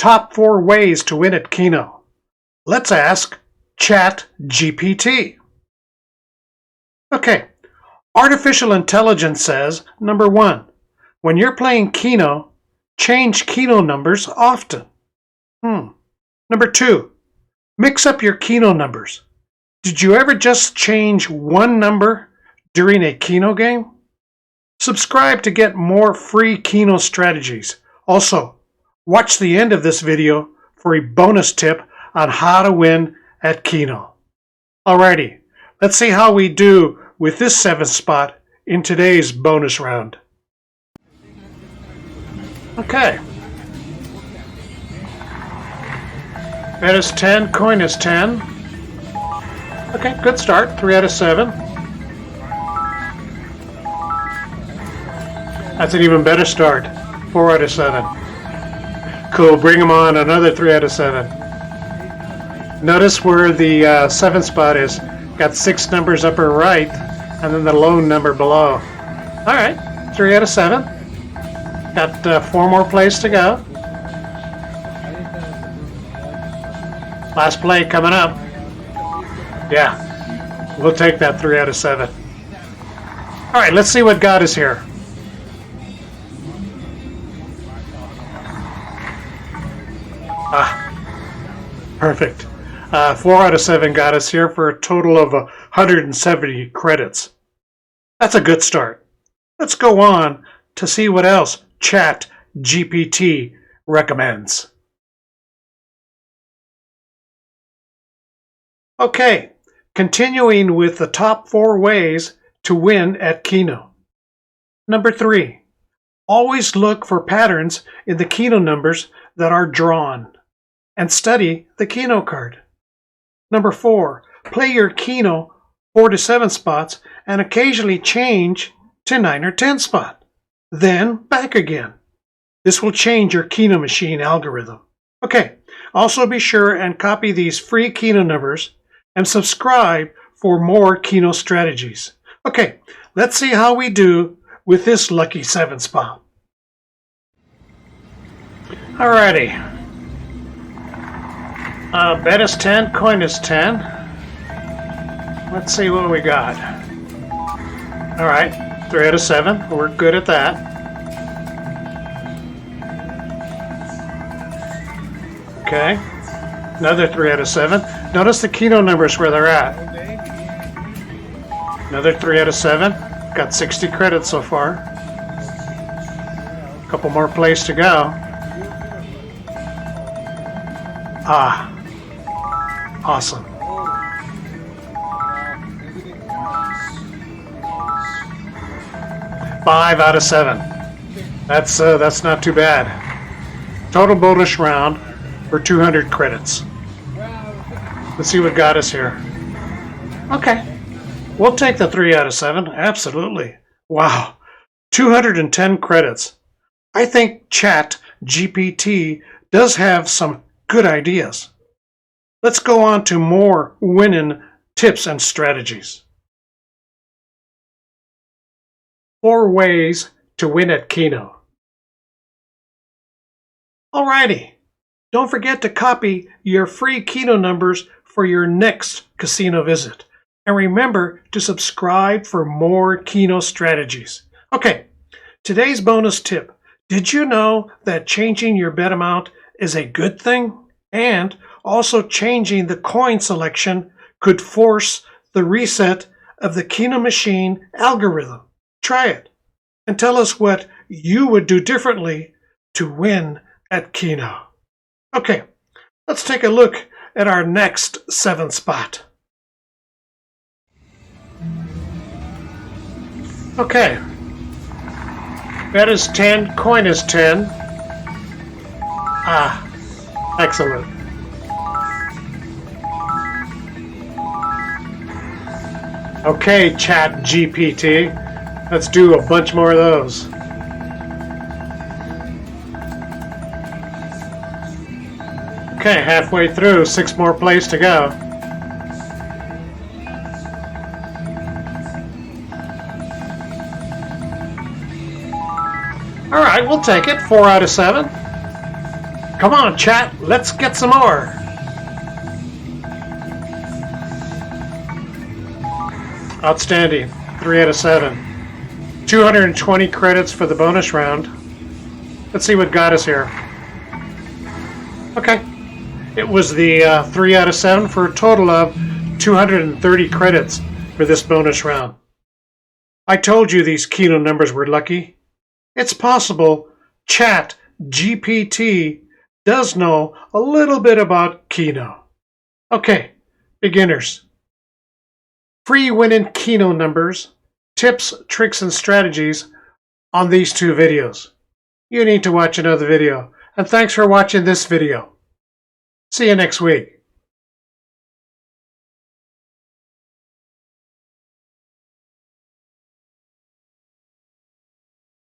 Top 4 ways to win at Keno. Let's ask ChatGPT. Okay, artificial intelligence says, number 1, when you're playing Keno, change Keno numbers often. Number 2, mix up your Keno numbers. Did you ever just change one number during a Keno game? Subscribe to get more free Keno strategies. Also, watch the end of this video for a bonus tip on how to win at Keno. Alrighty, let's see how we do with this 7th spot in today's bonus round. Okay. Bet is 10, coin is 10. Okay, good start. 3 out of 7. That's an even better start. 4 out of 7. Cool, bring them on. Another 3 out of 7. Notice where the 7th spot is. Got 6 numbers upper right, and then the lone number below. Alright, 3 out of 7. Got 4 more plays to go. Last play coming up. Yeah, we'll take that 3 out of 7. Alright, let's see what got us here. Perfect. 4 out of 7 got us here for a total of 170 credits. That's a good start. Let's go on to see what else ChatGPT recommends. Okay, continuing with the top 4 ways to win at Keno. Number 3, always look for patterns in the Keno numbers that are drawn and study the Keno card. Number 4, play your Keno 4 to 7 spots and occasionally change to 9 or 10 spot, then back again. This will change your Keno machine algorithm. Okay, also be sure and copy these free Keno numbers and subscribe for more Keno strategies. Okay, let's see how we do with this lucky 7th spot. Alrighty. Bet is 10, coin is 10. Let's see what we got. Alright, 3 out of 7. We're good at that. Okay, another 3 out of 7. Notice the Keno numbers where they're at. Another 3 out of 7. Got 60 credits so far. A couple more plays to go. Awesome. Five out of 7. That's not too bad. Total bonus round for 200 credits. Let's see what got us here. Okay, we'll take the 3 out of 7. Absolutely. Wow, 210 credits. I think ChatGPT does have some good ideas. Let's go on to more winning tips and strategies. 4 ways to win at Keno. Alrighty, don't forget to copy your free Keno numbers for your next casino visit. And remember to subscribe for more Keno strategies. Okay, today's bonus tip. Did you know that changing your bet amount is a good thing? And also changing the coin selection could force the reset of the Keno machine algorithm. Try it and tell us what you would do differently to win at Keno. Okay, let's take a look at our next 7th spot. Okay, bet is 10, coin is 10. Excellent. Okay, ChatGPT, let's do a bunch more of those. Okay, halfway through, 6 more plays to go. Alright, we'll take it. 4 out of 7. Come on, chat, let's get some more. Outstanding. 3 out of 7. 220 credits for the bonus round. Let's see what got us here. Okay. It was the 3 out of 7 for a total of 230 credits for this bonus round. I told you these Keno numbers were lucky. It's possible Chat GPT does know a little bit about Keno. Okay, beginners. Free winning Keno numbers, tips, tricks, and strategies on these 2 videos. You need to watch another video. And thanks for watching this video. See you next week.